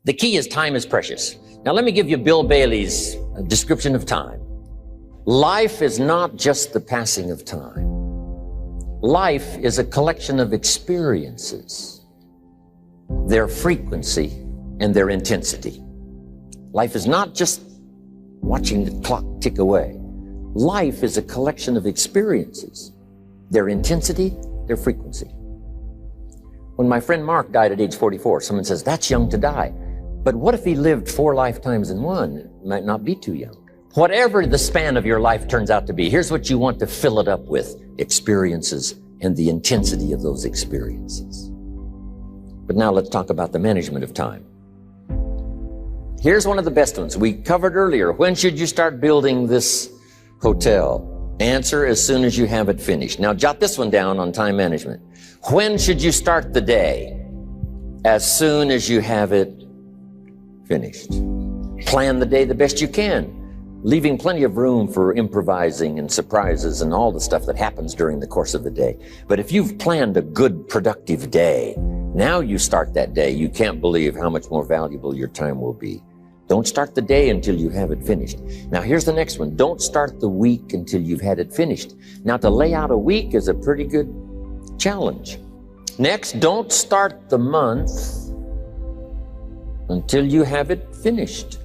The key is time is precious. Now let me give you Bill Bailey's description of time. Life is not just the passing of time. Life is a collection of experiences, their frequency and their intensity. Life is not just watching the clock tick away. Life is a collection of experiences, their intensity, their frequency. When my friend Mark died at age 44, someone says, that's young to die. But what if he lived 4 lifetimes in one? It might not be too young. Whatever the span of your life turns out to be, here's what you want to fill it up with: experiences and the intensity of those experiences. But now let's talk about the management of time. Here's one of the best ones. We covered earlier, when should you start building this hotel? Answer: as soon as you have it finished. Now jot this one down on time management. When should you start the day? As soon as you have it finished. Plan the day the best you can, leaving plenty of room for improvising and surprises and all the stuff that happens during the course of the day. But if you've planned a good, productive day, now you start that day, you can't believe how much more valuable your time will be. Don't start the day until you have it finished. Now here's the next one. Don't start the week until you've had it finished. Now to lay out a week is a pretty good challenge. Next, don't start the month until you have it finished.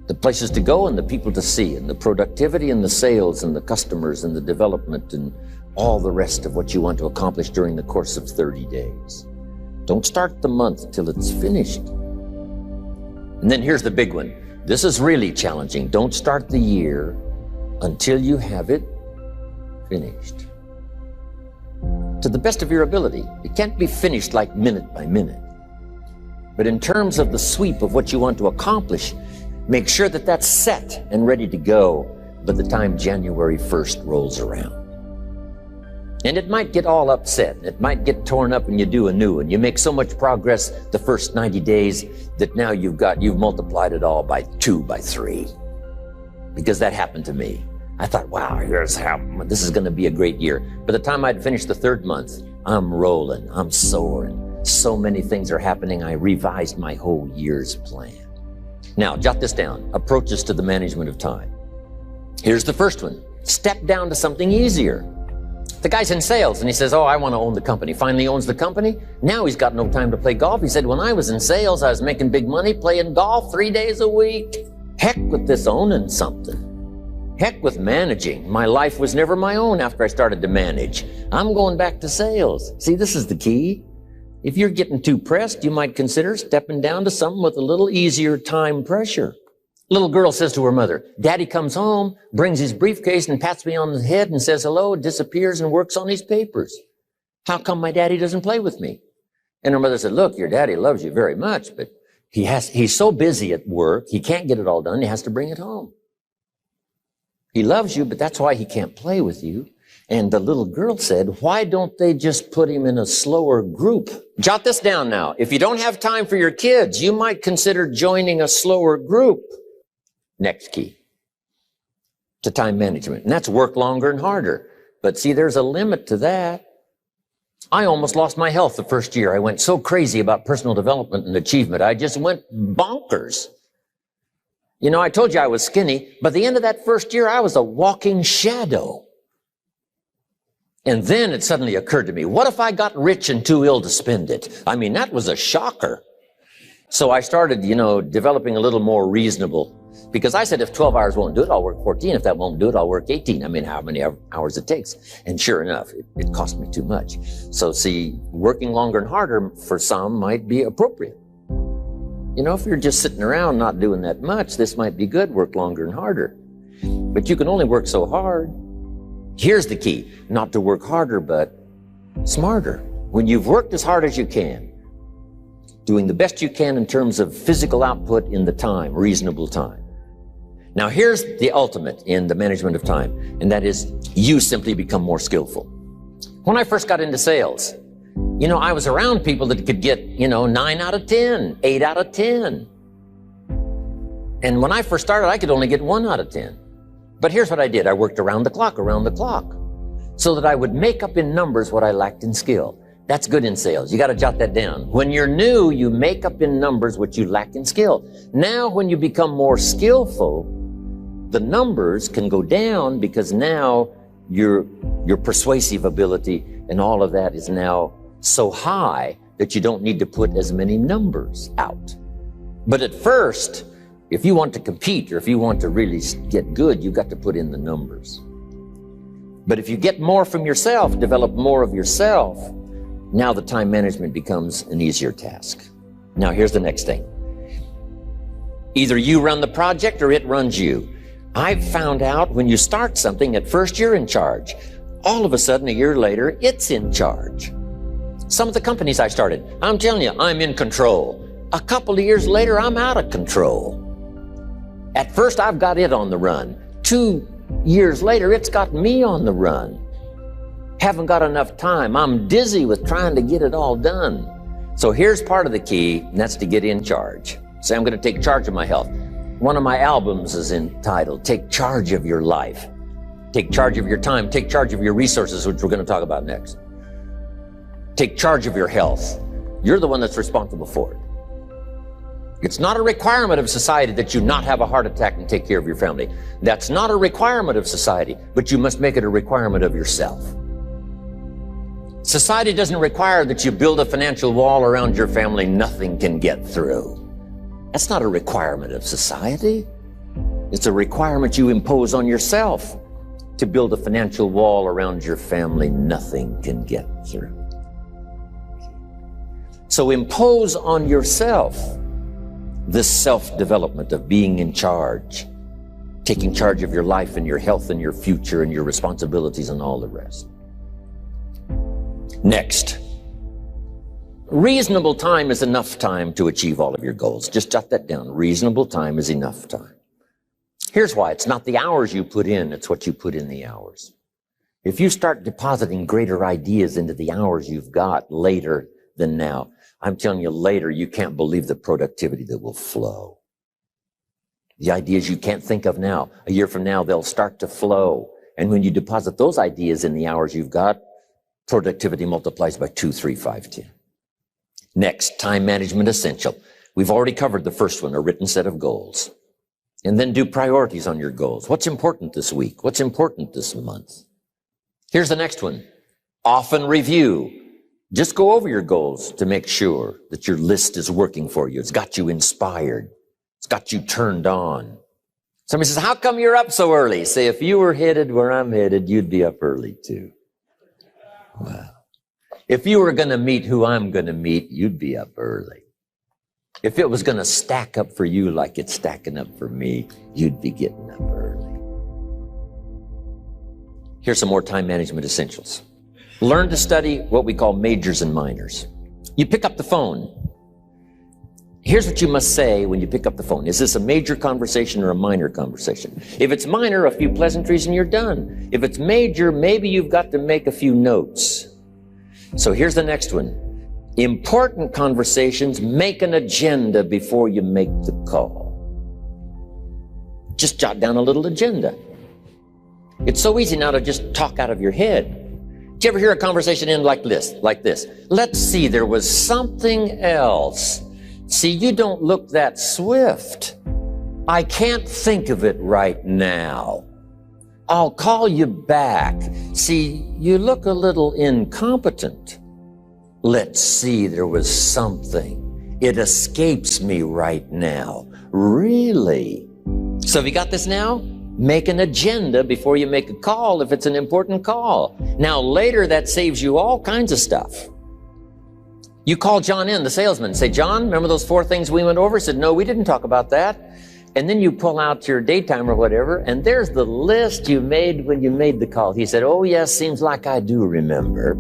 The places to go and the people to see and the productivity and the sales and the customers and the development and all the rest of what you want to accomplish during the course of 30 days. Don't start the month till it's finished. And then here's the big one. This is really challenging. Don't start the year until you have it finished. To the best of your ability. It can't be finished like minute by minute. But in terms of the sweep of what you want to accomplish, make sure that that's set and ready to go by the time January 1st rolls around. And it might get all upset. It might get torn up and you do a new one. You make so much progress the first 90 days that now you've multiplied it all by 2, by 3. Because that happened to me. I thought, wow, this is going to be a great year. By the time I'd finished the 3rd month, I'm rolling, I'm soaring. So many things are happening, I revised my whole year's plan. Now, jot this down. Approaches to the management of time. Here's the first one. Step down to something easier. The guy's in sales and he says, oh, I want to own the company. Finally owns the company. Now he's got no time to play golf. He said, when I was in sales, I was making big money playing golf 3 days a week. Heck with this owning something. Heck with managing. My life was never my own after I started to manage. I'm going back to sales. See, this is the key. If you're getting too pressed, you might consider stepping down to something with a little easier time pressure. Little girl says to her mother, Daddy comes home, brings his briefcase and pats me on the head and says hello, disappears and works on his papers. How come my daddy doesn't play with me? And her mother said, look, your daddy loves you very much, but he's so busy at work, he can't get it all done, he has to bring it home. He loves you, but that's why he can't play with you. And the little girl said, why don't they just put him in a slower group? Jot this down now. If you don't have time for your kids, you might consider joining a slower group. Next key to time management. And that's work longer and harder. But see, there's a limit to that. I almost lost my health the first year. I went so crazy about personal development and achievement. I just went bonkers. You know, I told you I was skinny. By the end of that first year, I was a walking shadow. And then it suddenly occurred to me, what if I got rich and too ill to spend it? I mean, that was a shocker. So I started, developing a little more reasonable, because I said, if 12 hours won't do it, I'll work 14. If that won't do it, I'll work 18. I mean, how many hours it takes. And sure enough, it cost me too much. So see, working longer and harder for some might be appropriate. If you're just sitting around not doing that much, this might be good, work longer and harder. But you can only work so hard. Here's the key, not to work harder, but smarter. When you've worked as hard as you can, doing the best you can in terms of physical output in the time, reasonable time. Now here's the ultimate in the management of time, and that is you simply become more skillful. When I first got into sales, I was around people that could get, 9 out of 10, 8 out of 10. And when I first started, I could only get 1 out of 10. But here's what I did. I worked around the clock, so that I would make up in numbers what I lacked in skill. That's good in sales. You got to jot that down. When you're new, you make up in numbers what you lack in skill. Now, when you become more skillful, the numbers can go down because now your persuasive ability and all of that is now so high that you don't need to put as many numbers out. But at first, if you want to compete or if you want to really get good, you've got to put in the numbers. But if you get more from yourself, develop more of yourself, now the time management becomes an easier task. Now here's the next thing. Either you run the project or it runs you. I've found out when you start something, at first you're in charge. All of a sudden, a year later, it's in charge. Some of the companies I started, I'm telling you, I'm in control. A couple of years later, I'm out of control. At first, I've got it on the run. 2 years later, it's got me on the run. Haven't got enough time. I'm dizzy with trying to get it all done. So here's part of the key, and that's to get in charge. Say, I'm going to take charge of my health. One of my albums is entitled, Take Charge of Your Life. Take charge of your time. Take charge of your resources, which we're going to talk about next. Take charge of your health. You're the one that's responsible for it. It's not a requirement of society that you not have a heart attack and take care of your family. That's not a requirement of society, but you must make it a requirement of yourself. Society doesn't require that you build a financial wall around your family nothing can get through. That's not a requirement of society. It's a requirement you impose on yourself to build a financial wall around your family nothing can get through. So impose on yourself this self-development of being in charge, taking charge of your life and your health and your future and your responsibilities and all the rest. Next, reasonable time is enough time to achieve all of your goals. Just jot that down. Reasonable time is enough time. Here's why. It's not the hours you put in, it's what you put in the hours. If you start depositing greater ideas into the hours you've got later than now, I'm telling you later, you can't believe the productivity that will flow. The ideas you can't think of now, a year from now, they'll start to flow. And when you deposit those ideas in the hours you've got, productivity multiplies by 2, 3, 5, 10. Next, time management essential. We've already covered the first one, a written set of goals. And then do priorities on your goals. What's important this week? What's important this month? Here's the next one. Often review. Just go over your goals to make sure that your list is working for you. It's got you inspired. It's got you turned on. Somebody says, how come you're up so early? Say, if you were headed where I'm headed, you'd be up early too. Wow. If you were going to meet who I'm going to meet, you'd be up early. If it was going to stack up for you like it's stacking up for me, you'd be getting up early. Here's some more time management essentials. Learn to study what we call majors and minors. You pick up the phone. Here's what you must say when you pick up the phone. Is this a major conversation or a minor conversation? If it's minor, a few pleasantries and you're done. If it's major, maybe you've got to make a few notes. So here's the next one. Important conversations, make an agenda before you make the call. Just jot down a little agenda. It's so easy now to just talk out of your head. Did you ever hear a conversation end like this? Let's see, there was something else. See, you don't look that swift. I can't think of it right now. I'll call you back. See, you look a little incompetent. Let's see, there was something. It escapes me right now. Really? So have you got this now? Make an agenda before you make a call if it's an important call. Now later that saves you all kinds of stuff. You call John in, the salesman, say, John, remember those 4 things we went over? He said, no, we didn't talk about that. And then you pull out your daytime or whatever, and there's the list you made when you made the call. He said, oh yes, seems like I do remember.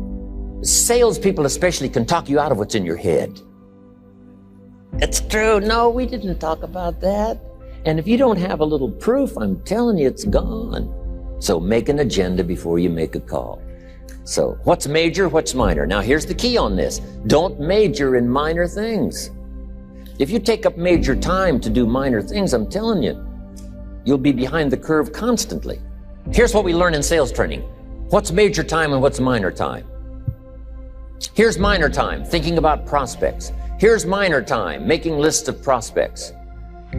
Salespeople especially can talk you out of what's in your head. It's true. No, we didn't talk about that. And if you don't have a little proof, I'm telling you, it's gone. So make an agenda before you make a call. So what's major, what's minor? Now here's the key on this. Don't major in minor things. If you take up major time to do minor things, I'm telling you, you'll be behind the curve constantly. Here's what we learn in sales training. What's major time and what's minor time? Here's minor time, thinking about prospects. Here's minor time, making lists of prospects.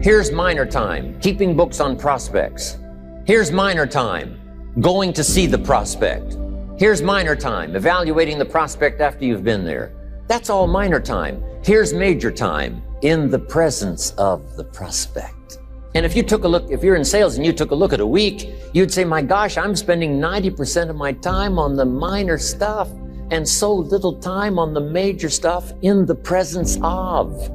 Here's minor time, keeping books on prospects. Here's minor time, going to see the prospect. Here's minor time, evaluating the prospect after you've been there. That's all minor time. Here's major time, in the presence of the prospect. And if you're in sales and you took a look at a week, you'd say, my gosh, I'm spending 90% of my time on the minor stuff and so little time on the major stuff in the presence of.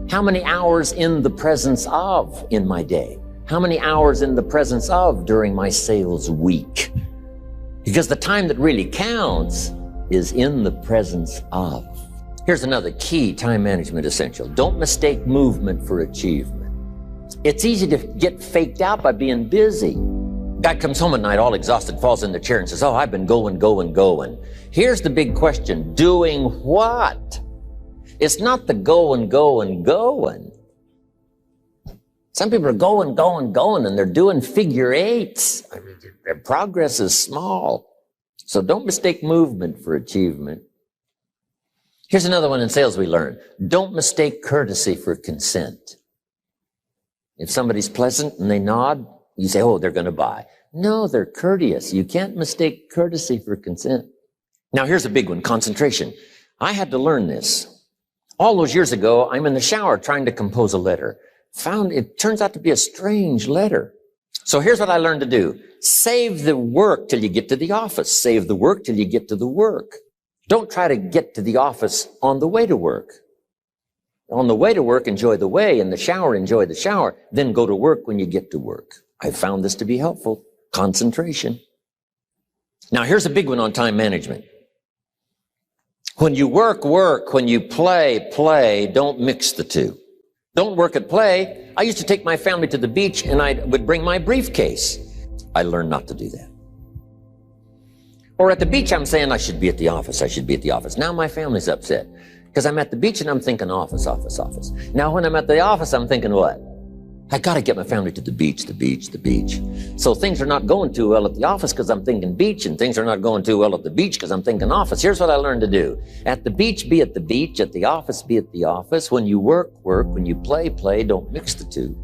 How many hours in the presence of in my day? How many hours in the presence of during my sales week? Because the time that really counts is in the presence of. Here's another key time management essential. Don't mistake movement for achievement. It's easy to get faked out by being busy. Guy comes home at night all exhausted, falls in the chair and says, oh, I've been going. Here's the big question. Doing what? It's not the going. Some people are going, and they're doing figure eights. I mean, their progress is small. So don't mistake movement for achievement. Here's another one in sales we learned. Don't mistake courtesy for consent. If somebody's pleasant and they nod, you say, oh, they're going to buy. No, they're courteous. You can't mistake courtesy for consent. Now, here's a big one, concentration. I had to learn this. All those years ago, I'm in the shower trying to compose a letter. Found it turns out to be a strange letter. So here's what I learned to do. Save the work till you get to the office. Save the work till you get to the work. Don't try to get to the office on the way to work. On the way to work, enjoy the way. In the shower, enjoy the shower. Then go to work when you get to work. I found this to be helpful. Concentration. Now, here's a big one on time management. When you work. When you play. Don't mix the two. Don't work at play. I used to take my family to the beach and I would bring my briefcase. I learned not to do that. Or at the beach, I'm saying I should be at the office. Now my family's upset because I'm at the beach and I'm thinking office. Now when I'm at the office, I'm thinking what? I got to get my family to the beach. So things are not going too well at the office because I'm thinking beach, and things are not going too well at the beach because I'm thinking office. Here's what I learned to do. At the beach, be at the beach. At the office, be at the office. When you work. When you play. Don't mix the two.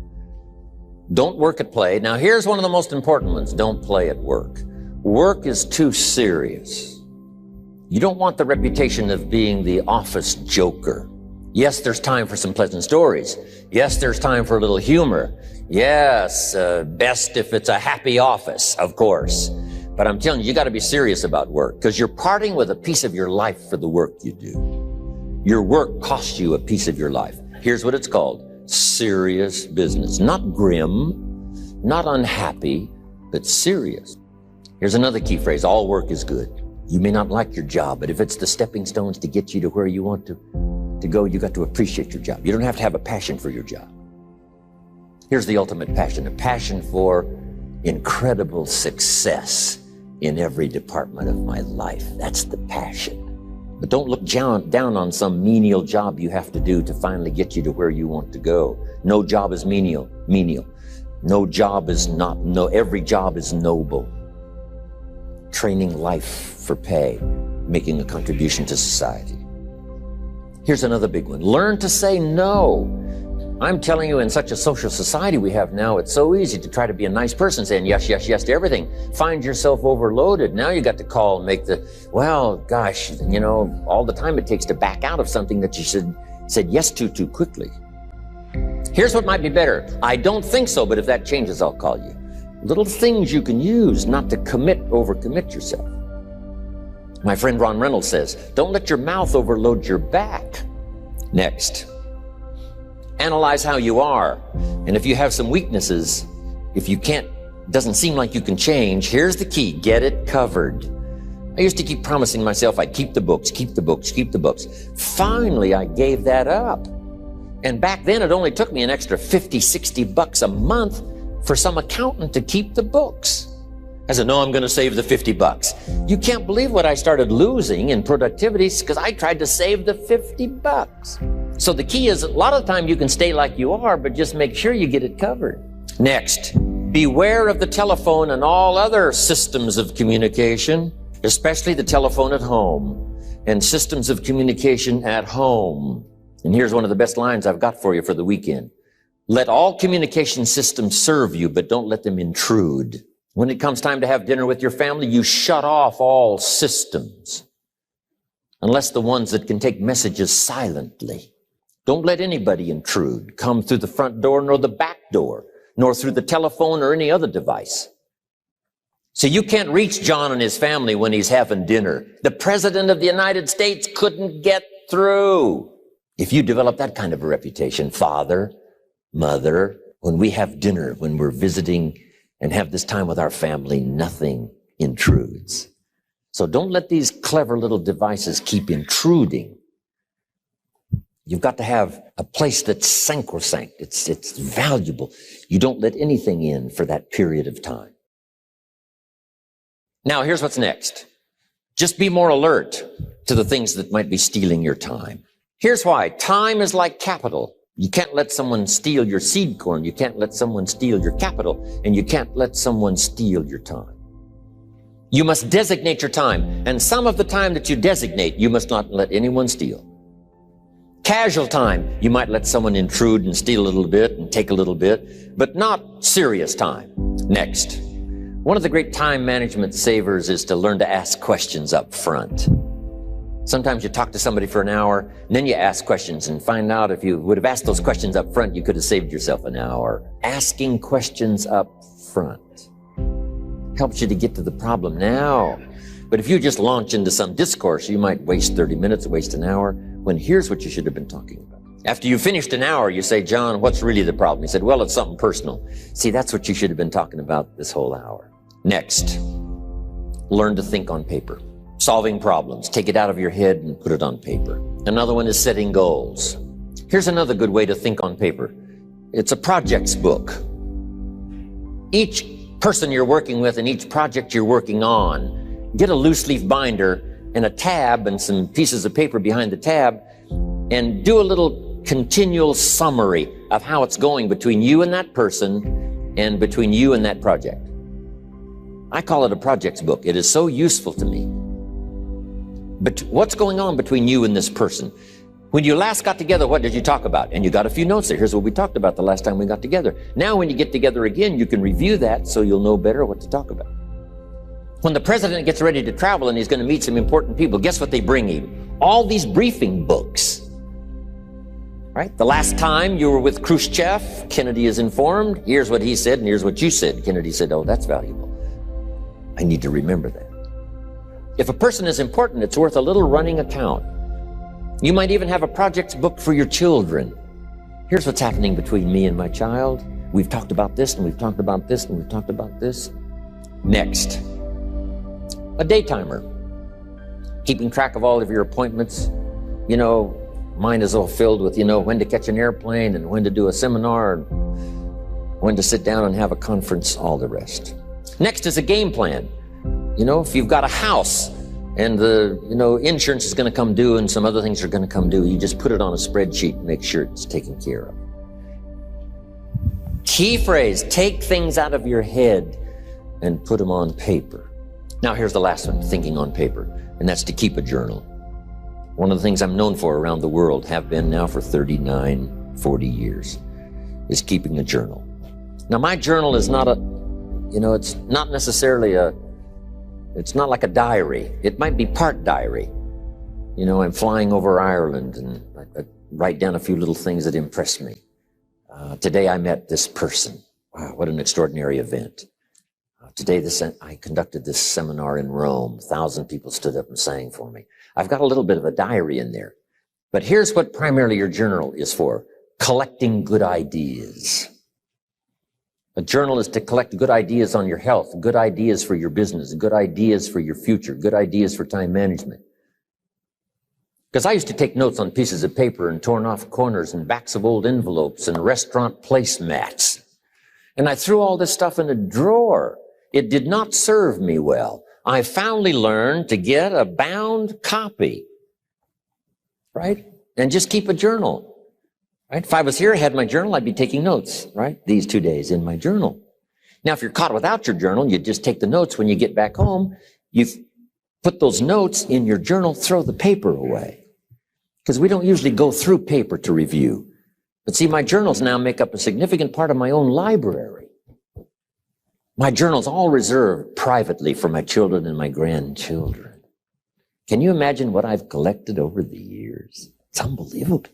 Don't work at play. Now, here's one of the most important ones. Don't play at work. Work is too serious. You don't want the reputation of being the office joker. Yes, there's time for some pleasant stories. Yes, there's time for a little humor. Yes, best if it's a happy office, of course. But I'm telling you, you got to be serious about work because you're parting with a piece of your life for the work you do. Your work costs you a piece of your life. Here's what it's called. Serious business. Not grim, not unhappy, but serious. Here's another key phrase. All work is good. You may not like your job, but if it's the stepping stones to get you to where you want to go, you got to appreciate your job. You don't have to have a passion for your job. Here's the ultimate passion, a passion for incredible success in every department of my life. That's the passion. But don't look down on some menial job you have to do to finally get you to where you want to go. No job is menial. No job is not, every job is noble. Training life for pay, making a contribution to society. Here's another big one. Learn to say no. I'm telling you, in such a social society we have now, it's so easy to try to be a nice person, saying yes to everything. Find yourself overloaded. Now you got to call and make well, gosh, all the time it takes to back out of something that you said yes to too quickly. Here's what might be better. I don't think so, but if that changes, I'll call you. Little things you can use not to overcommit yourself. My friend Ron Reynolds says, don't let your mouth overload your back. Next, analyze how you are. And if you have some weaknesses, if you doesn't seem like you can change, here's the key, get it covered. I used to keep promising myself I'd keep the books. Finally, I gave that up. And back then, it only took me an extra $50-60 a month for some accountant to keep the books. I said, no, I'm going to save the $50. You can't believe what I started losing in productivity because I tried to save the $50. So the key is a lot of the time you can stay like you are, but just make sure you get it covered. Next, beware of the telephone and all other systems of communication, especially the telephone at home. and systems of communication at home. And here's one of the best lines I've got for you for the weekend. Let all communication systems serve you, but don't let them intrude. When it comes time to have dinner with your family, you shut off all systems, unless the ones that can take messages silently. Don't let anybody intrude, come through the front door nor the back door, nor through the telephone or any other device. So you can't reach John and his family when he's having dinner. The President of the United States couldn't get through. If you develop that kind of a reputation, father, mother, when we have dinner, when we're visiting and have this time with our family, nothing intrudes. So don't let these clever little devices keep intruding. You've got to have a place that's sacrosanct. It's valuable. You don't let anything in for that period of time. Now, here's what's next. Just be more alert to the things that might be stealing your time. Here's why. Time is like capital. You can't let someone steal your seed corn. You can't let someone steal your capital. And you can't let someone steal your time. You must designate your time. And some of the time that you designate, you must not let anyone steal. Casual time, you might let someone intrude and steal a little bit and take a little bit, but not serious time. Next. One of the great time management savers is to learn to ask questions up front. Sometimes you talk to somebody for an hour, and then you ask questions and find out if you would have asked those questions up front, you could have saved yourself an hour. Asking questions up front helps you to get to the problem now. But if you just launch into some discourse, you might waste 30 minutes, waste an hour, when here's what you should have been talking about. After you finished an hour, you say, John, what's really the problem? He said, well, it's something personal. See, that's what you should have been talking about this whole hour. Next, learn to think on paper. Solving problems. Take it out of your head and put it on paper. Another one is setting goals. Here's another good way to think on paper. It's a projects book. Each person you're working with and each project you're working on, get a loose leaf binder and a tab and some pieces of paper behind the tab and do a little continual summary of how it's going between you and that person and between you and that project. I call it a projects book. It is so useful to me. But what's going on between you and this person? When you last got together, what did you talk about? And you got a few notes there. Here's what we talked about the last time we got together. Now when you get together again, you can review that so you'll know better what to talk about. When the president gets ready to travel and he's going to meet some important people, guess what they bring him? All these briefing books. Right? The last time you were with Khrushchev, Kennedy is informed. Here's what he said and here's what you said. Kennedy said, oh, that's valuable. I need to remember that. If a person is important, it's worth a little running account. You might even have a projects book for your children. Here's what's happening between me and my child. We've talked about this and we've talked about this and we've talked about this. Next, a day timer. Keeping track of all of your appointments. You know, mine is all filled with, when to catch an airplane and when to do a seminar and when to sit down and have a conference, all the rest. Next is a game plan. If you've got a house and the, insurance is going to come due and some other things are going to come due, you just put it on a spreadsheet and make sure it's taken care of. Key phrase, take things out of your head and put them on paper. Now here's the last one, thinking on paper, and that's to keep a journal. One of the things I'm known for around the world, have been now for 39, 40 years, is keeping a journal. Now my journal is not it's not necessarily it's not like a diary. It might be part diary. I'm flying over Ireland and I write down a few little things that impress me. Today I met this person. Wow, what an extraordinary event. Today I conducted this seminar in Rome. 1,000 people stood up and sang for me. I've got a little bit of a diary in there. But here's what primarily your journal is for. Collecting good ideas. A journal is to collect good ideas on your health, good ideas for your business, good ideas for your future, good ideas for time management. Because I used to take notes on pieces of paper and torn off corners and backs of old envelopes and restaurant placemats. And I threw all this stuff in a drawer. It did not serve me well. I finally learned to get a bound copy, right? And just keep a journal. Right? If I was here, I had my journal, I'd be taking notes, right? These 2 days in my journal. Now, if you're caught without your journal, you just take the notes when you get back home. You Put those notes in your journal, throw the paper away. Because we don't usually go through paper to review. But see, my journals now make up a significant part of my own library. My journals all reserved privately for my children and my grandchildren. Can you imagine what I've collected over the years? It's unbelievable.